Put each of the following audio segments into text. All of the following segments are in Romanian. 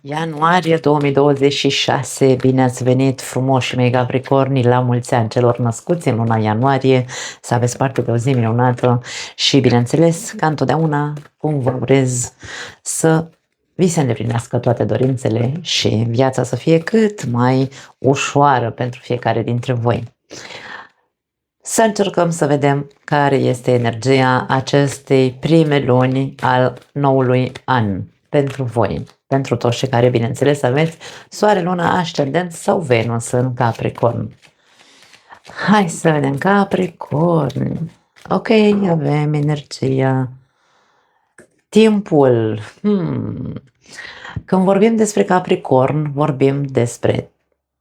Ianuarie 2026, bine ați venit frumoși mei Capricorni, la mulți ani celor născuți în luna ianuarie, să aveți parte de o zi minunată și bineînțeles, ca întotdeauna, cum vă urez să vi se îndeplinească toate dorințele și viața să fie cât mai ușoară pentru fiecare dintre voi. Să încercăm să vedem care este energia acestei prime luni al noului an pentru voi. Pentru toți cei care, bineînțeles, aveți Soare, Luna, Ascendent sau Venus în Capricorn. Hai să vedem Capricorn. Ok, avem energia. Timpul. Când vorbim despre Capricorn, vorbim despre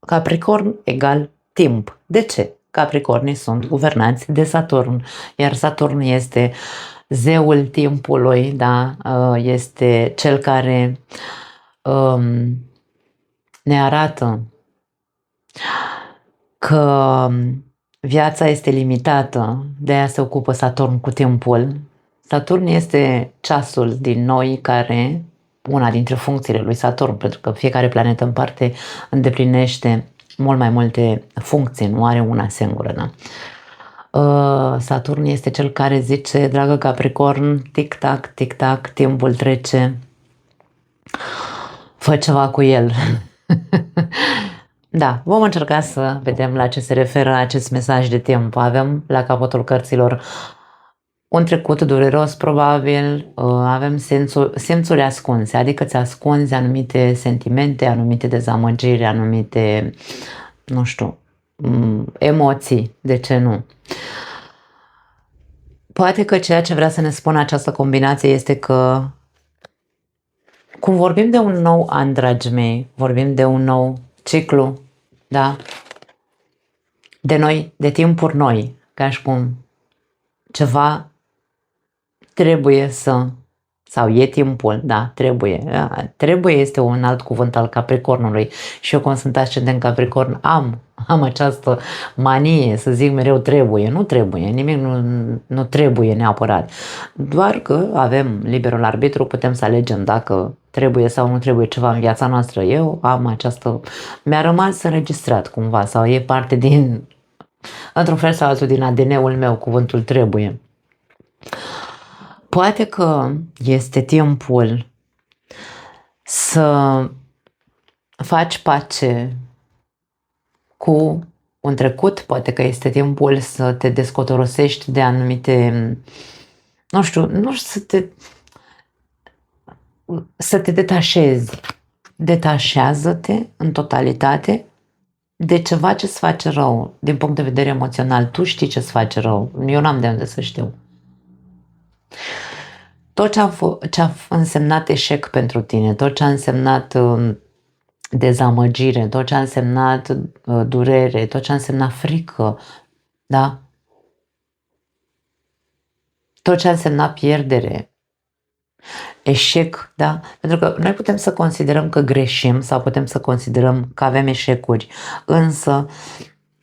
Capricorn egal timp. De ce? Capricornii sunt guvernați de Saturn, iar Saturn este zeul timpului, da? Este cel care ne arată că viața este limitată, de aia se ocupă Saturn cu timpul. Saturn este ceasul din noi care, una dintre funcțiile lui Saturn, pentru că fiecare planetă în parte îndeplinește mult mai multe funcții, nu are una singură. Da? Saturn este cel care zice, dragă Capricorn, tic-tac, tic-tac, timpul trece, fă ceva cu el. Da, vom încerca să vedem la ce se referă acest mesaj de timp. Avem la capătul cărților un trecut dureros, probabil, avem simțuri ascunse, adică ți ascunzi anumite sentimente, anumite dezamăgiri, anumite, nu știu, emoții, de ce nu? Poate că ceea ce vrea să ne spună această combinație este că, cum vorbim de un nou an, dragii mei, vorbim de un nou ciclu, da? De noi, de timpuri noi, ca și cum ceva trebuie să, sau e timpul, da, trebuie. Trebuie este un alt cuvânt al Capricornului și eu, cum sunt ascendent Capricorn, am această manie să zic mereu trebuie. Nu trebuie, nimic nu trebuie neapărat. Doar că avem liberul arbitru, putem să alegem dacă trebuie sau nu trebuie ceva în viața noastră. Eu am această, mi-a rămas înregistrat cumva sau e parte din, într-un fel sau altul, din ADN-ul meu, cuvântul trebuie. Poate că este timpul să faci pace cu un trecut, poate că este timpul să te descotorosești de anumite, nu știu, să te detașezi. Detașează-te în totalitate de ceva ce îți face rău, din punct de vedere emoțional. Tu știi ce îți face rău, eu n-am de unde să știu. Tot ce a însemnat eșec pentru tine, tot ce a însemnat dezamăgire, tot ce a însemnat durere, tot ce a însemnat frică, da? Tot ce a însemnat pierdere, eșec, da? Pentru că noi putem să considerăm că greșim sau putem să considerăm că avem eșecuri, însă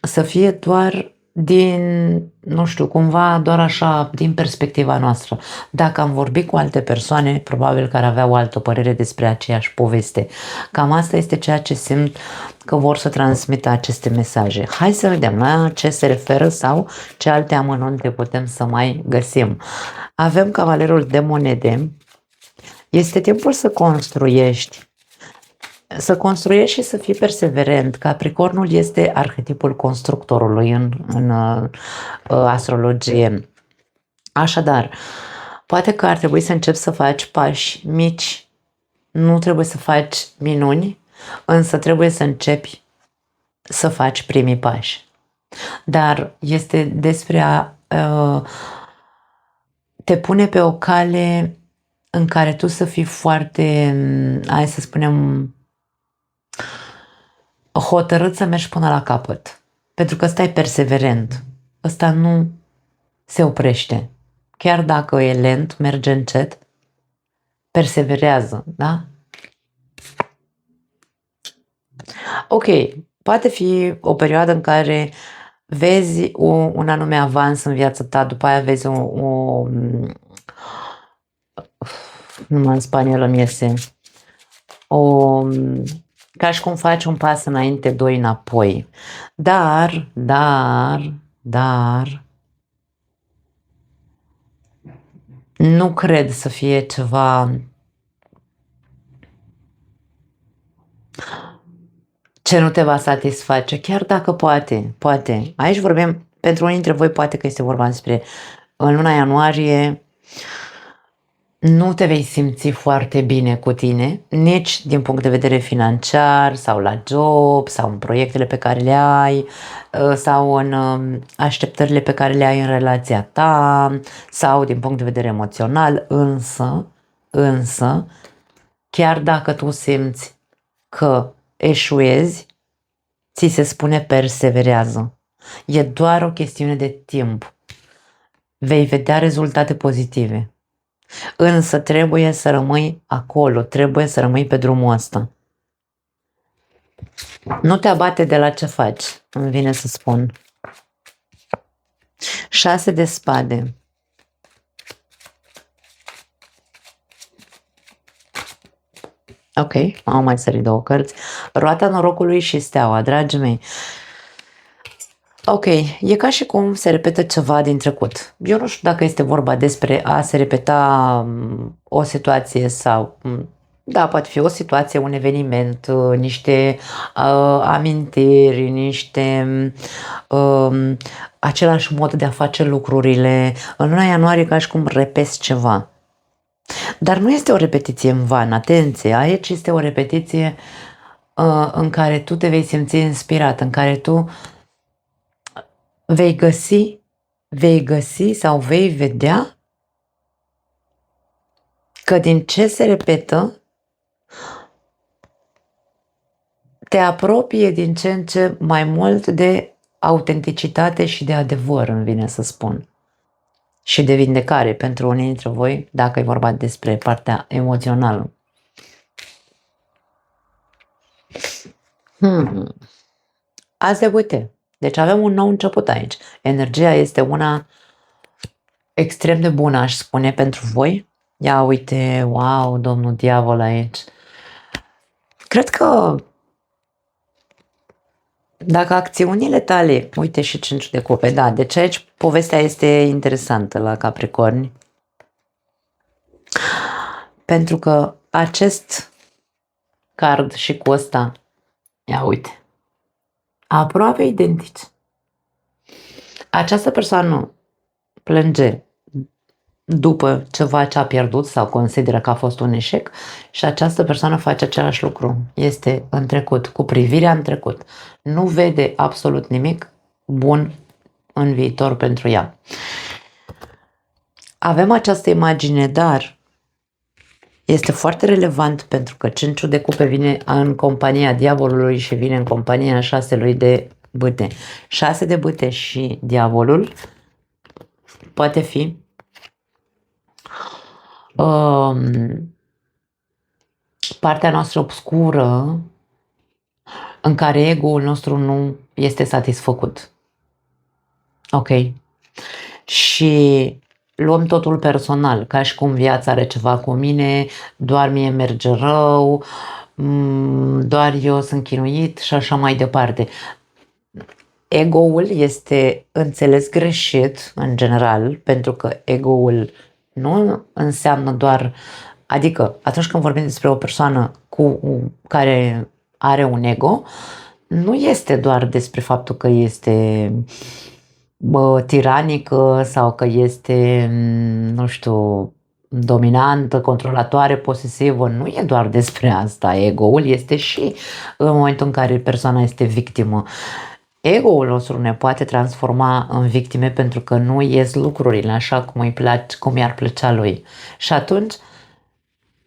să fie doar din, nu știu, cumva doar așa, din perspectiva noastră. Dacă am vorbit cu alte persoane, probabil că ar avea o altă părere despre aceeași poveste. Cam asta este ceea ce simt că vor să transmită aceste mesaje. Hai să vedem la ce se referă sau ce alte amănunte putem să mai găsim. Avem Cavalerul de Monede. Este timpul să construiești. Să construiești și să fii perseverent. Capricornul este arhetipul constructorului în astrologie. Așadar, poate că ar trebui să începi să faci pași mici. Nu trebuie să faci minuni, însă trebuie să începi să faci primii pași. Dar este despre a te pune pe o cale în care tu să fii foarte, hai să spunem, hotărât să mergi până la capăt. Pentru că ăsta e perseverent. Ăsta nu se oprește. Chiar dacă e lent, merge încet, perseverează, da? Ok, poate fi o perioadă în care vezi un anume avans în viața ta, după aia vezi numai în spaniolă mi iese ca și cum faci un pas înainte, doi înapoi. Dar, nu cred să fie ceva ce nu te va satisface, chiar dacă poate. Aici vorbim, pentru unii dintre voi poate că este vorba despre în luna ianuarie nu te vei simți foarte bine cu tine, nici din punct de vedere financiar sau la job sau în proiectele pe care le ai sau în așteptările pe care le ai în relația ta sau din punct de vedere emoțional, însă, chiar dacă tu simți că eșuezi, ți se spune perseverează. E doar o chestiune de timp. Vei vedea rezultate pozitive. Însă trebuie să rămâi acolo, trebuie să rămâi pe drumul ăsta. Nu te abate de la ce faci, îmi vine să spun. 6 de spade. Ok, am mai sărit 2 cărți. Roata norocului și steaua, dragii mei. Ok, e ca și cum se repetă ceva din trecut. Eu nu știu dacă este vorba despre a se repeta o situație sau... Da, poate fi o situație, un eveniment, niște amintiri, niște același mod de a face lucrurile. În luna ianuarie ca și cum repezi ceva. Dar nu este o repetiție în van, atenție, aici este o repetiție în care tu te vei simți inspirat, în care tu vei găsi sau vei vedea că din ce se repetă te apropie din ce în ce mai mult de autenticitate și de adevăr, îmi vine să spun. Și de vindecare pentru unii dintre voi, dacă e vorba despre partea emoțională. Azi de uite. Deci avem un nou început aici. Energia este una extrem de bună, aș spune, pentru voi. Ia uite, wow, domnul diavol aici. Cred că dacă acțiunile tale, uite și 5 de cupe, da, deci aici povestea este interesantă la Capricorni. Pentru că acest card și cu ăsta, ia uite, aproape identici. Această persoană plânge după ceva ce a pierdut sau consideră că a fost un eșec și această persoană face același lucru. Este în trecut, cu privirea în trecut. Nu vede absolut nimic bun în viitor pentru ea. Avem această imagine, dar este foarte relevant pentru că 5 de cupe vine în compania diavolului și vine în compania 6 de bâte. 6 de bâte și diavolul poate fi partea noastră obscură în care ego-ul nostru nu este satisfăcut. Ok? Și luăm totul personal, ca și cum viața are ceva cu mine, doar mie merge rău, doar eu sunt chinuit și așa mai departe. Ego-ul este înțeles greșit în general, pentru că ego-ul nu înseamnă doar, adică atunci când vorbim despre o persoană care are un ego, nu este doar despre faptul că este tiranică sau că este, nu știu, dominantă, controlatoare, posesivă. Nu e doar despre asta. Ego-ul este și în momentul în care persoana este victimă. Ego-ul nostru ne poate transforma în victime pentru că nu ies lucrurile așa cum i-ar plăcea lui. Și atunci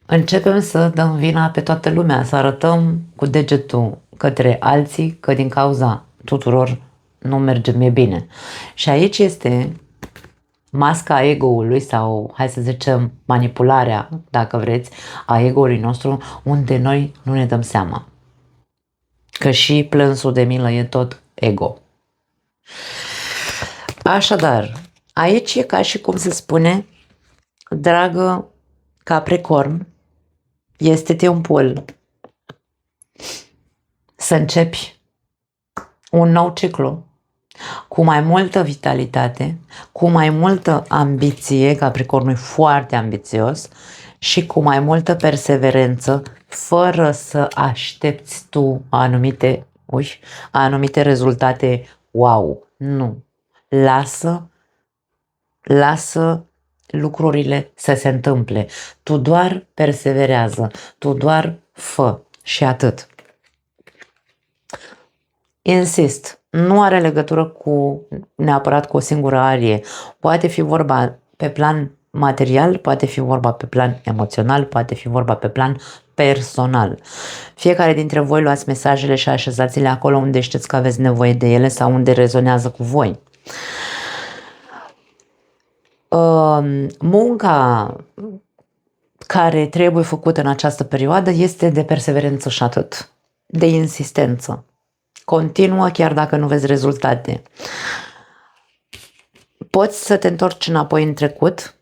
începem să dăm vina pe toată lumea, să arătăm cu degetul către alții că din cauza tuturor nu merge mie bine. Și aici este masca ego-ului sau, hai să zicem, manipularea, dacă vreți, a ego-ului nostru, unde noi nu ne dăm seama. Că și plânsul de milă e tot ego. Așadar, aici e ca și cum se spune, dragă Capricorn, este timpul să începi un nou ciclu cu mai multă vitalitate, cu mai multă ambiție, Capricornul e foarte ambițios, și cu mai multă perseverență, fără să aștepți tu anumite rezultate wow. Nu. Lasă lucrurile să se întâmple. Tu doar perseverează, tu doar fă și atât. Insist, nu are legătură neapărat cu o singură arie. Poate fi vorba pe plan material, poate fi vorba pe plan emoțional, poate fi vorba pe plan personal. Fiecare dintre voi luați mesajele și așezați-le acolo unde știți că aveți nevoie de ele sau unde rezonează cu voi. Munca care trebuie făcută în această perioadă este de perseverență și atât, de insistență. Continuă chiar dacă nu vezi rezultate. Poți să te întorci înapoi în trecut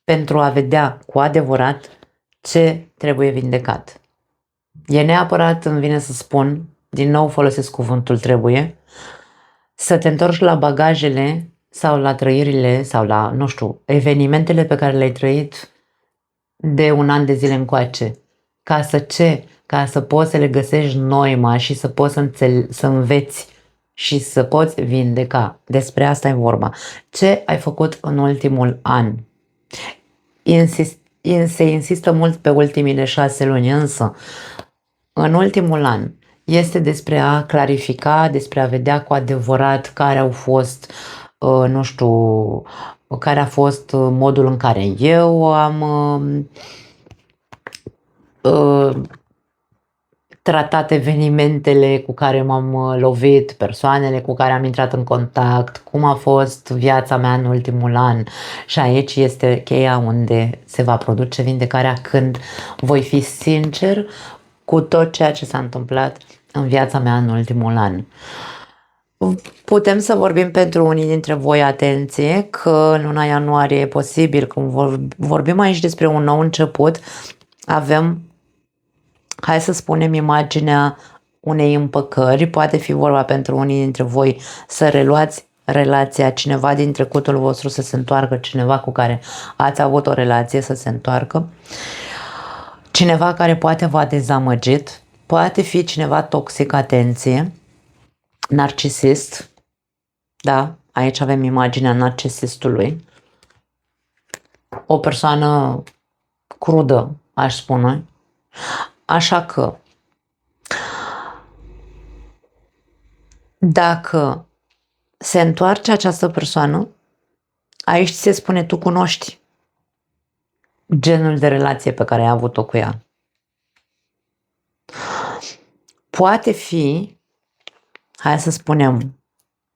pentru a vedea cu adevărat ce trebuie vindecat. E neapărat, îmi vine să spun, din nou folosesc cuvântul trebuie, să te întorci la bagajele sau la trăirile sau la, nu știu, evenimentele pe care le-ai trăit de un an de zile încoace. Ca să poți să le găsești noima și să poți să înveți și să poți vindeca. Despre asta e vorba. Ce ai făcut în ultimul an? Se insistă mult pe ultimile 6 luni, însă în ultimul an este despre a clarifica, despre a vedea cu adevărat care au fost, nu știu, care a fost modul în care eu am tratat evenimentele cu care m-am lovit, persoanele cu care am intrat în contact, cum a fost viața mea în ultimul an. Și aici este cheia unde se va produce vindecarea, când voi fi sincer cu tot ceea ce s-a întâmplat în viața mea în ultimul an. Putem să vorbim pentru unii dintre voi, atenție, că în luna ianuarie e posibil, când vorbim aici despre un nou început, avem, hai să spunem, imaginea unei împăcări. Poate fi vorba pentru unii dintre voi să reluați relația, cineva din trecutul vostru să se întoarcă, cineva cu care ați avut o relație să se întoarcă, cineva care poate v-a dezamăgit, poate fi cineva toxic, atenție, narcisist, da, aici avem imaginea narcisistului, o persoană crudă, aș spune. Așa că, dacă se întoarce această persoană, aici se spune, tu cunoști genul de relație pe care ai avut-o cu ea. Poate fi, hai să spunem,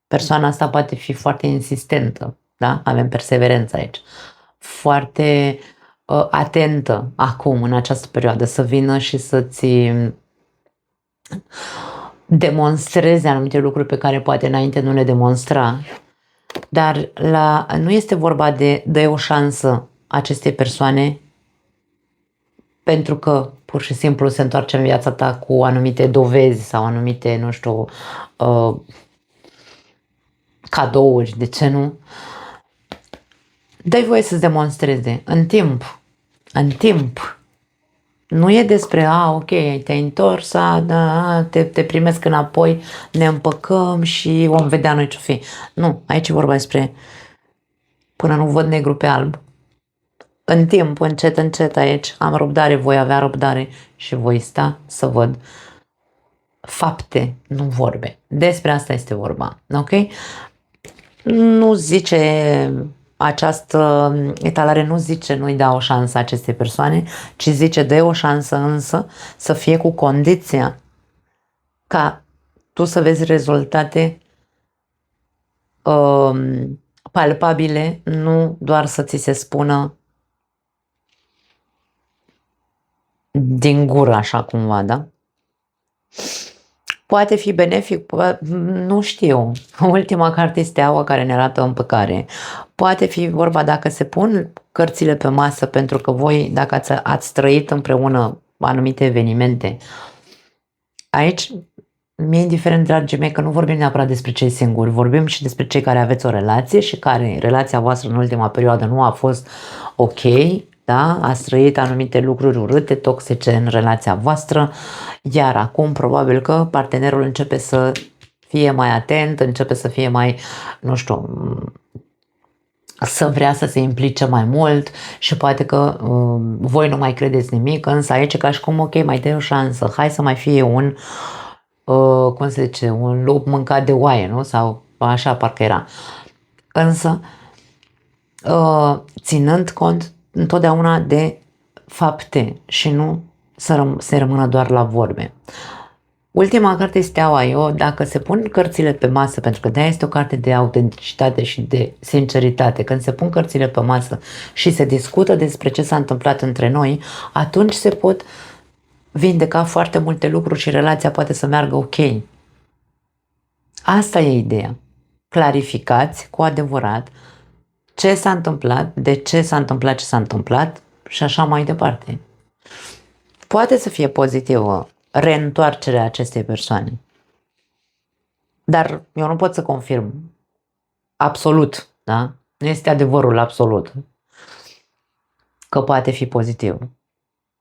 persoana asta poate fi foarte insistentă, da? Avem perseverență aici. Foarte atentă acum, în această perioadă, să vină și să-ți demonstreze anumite lucruri pe care poate înainte nu le demonstra. Dar nu este vorba de dă o șansă acestei persoane pentru că pur și simplu se întoarce în viața ta cu anumite dovezi sau anumite, nu știu, cadouri, de ce nu? Dă-i voie să-ți demonstreze în timp. În timp. Nu e despre, ok, te-ai întors, te primesc înapoi, ne împăcăm și vom vedea noi ce-o fi. Nu, aici e vorba despre până nu văd negru pe alb. În timp, încet, încet aici, am răbdare, voi avea răbdare și voi sta să văd fapte, nu vorbe. Despre asta este vorba, ok? Nu zice această etalare, nu zice nu-i da o șansă acestei persoane, ci zice dă o șansă, însă să fie cu condiția ca tu să vezi rezultate palpabile, nu doar să ți se spună din gură, așa cumva, da? Poate fi benefic, nu știu. Ultima carte este Steaua, care ne arată împăcare. Poate fi vorba dacă se pun cărțile pe masă, pentru că voi, dacă ați trăit împreună anumite evenimente, aici mi-e indiferent, dragii mei, că nu vorbim neapărat despre cei singuri, vorbim și despre cei care aveți o relație și care relația voastră în ultima perioadă nu a fost ok, da? Ați trăit anumite lucruri urâte, toxice în relația voastră, iar acum probabil că partenerul începe să fie mai atent, începe să fie mai, nu știu, să vrea să se implice mai mult și poate că voi nu mai credeți nimic, însă aici e ca și cum, ok, mai dai o șansă, hai să mai fie un, cum se zice, un lup mâncat de oaie, nu? Sau așa parcă era. Însă, ținând cont întotdeauna de fapte și nu să se rămână doar la vorbe. Ultima carte, Steaua. Eu, dacă se pun cărțile pe masă, pentru că de-aia este o carte de autenticitate și de sinceritate, când se pun cărțile pe masă și se discută despre ce s-a întâmplat între noi, atunci se pot vindeca foarte multe lucruri și relația poate să meargă ok. Asta e ideea. Clarificați cu adevărat ce s-a întâmplat, de ce s-a întâmplat ce s-a întâmplat și așa mai departe. Poate să fie pozitivă reîntoarcerea acestei persoane. Dar eu nu pot să confirm absolut, da? Nu este adevărul absolut că poate fi pozitiv.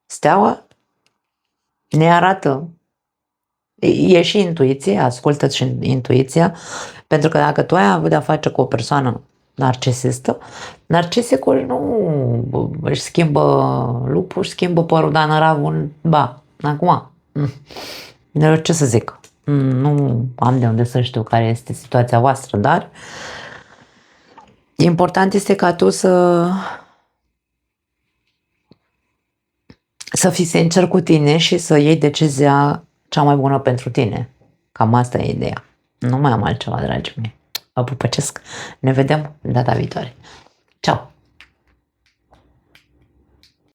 Steaua ne arată, e și intuiție, ascultă-ți și intuiția, pentru că dacă tu ai avut de-a face cu o persoană narcisistă, narcisicul nu își schimbă lupul, își schimbă părul, dar năravul, acum, ce să zic, nu am de unde să știu care este situația voastră, dar important este ca tu să fii sincer cu tine și să iei decizia cea mai bună pentru tine. Cam asta e ideea. Nu mai am altceva, dragii mei. Vă pupăcesc. Ne vedem data viitoare. Ceau!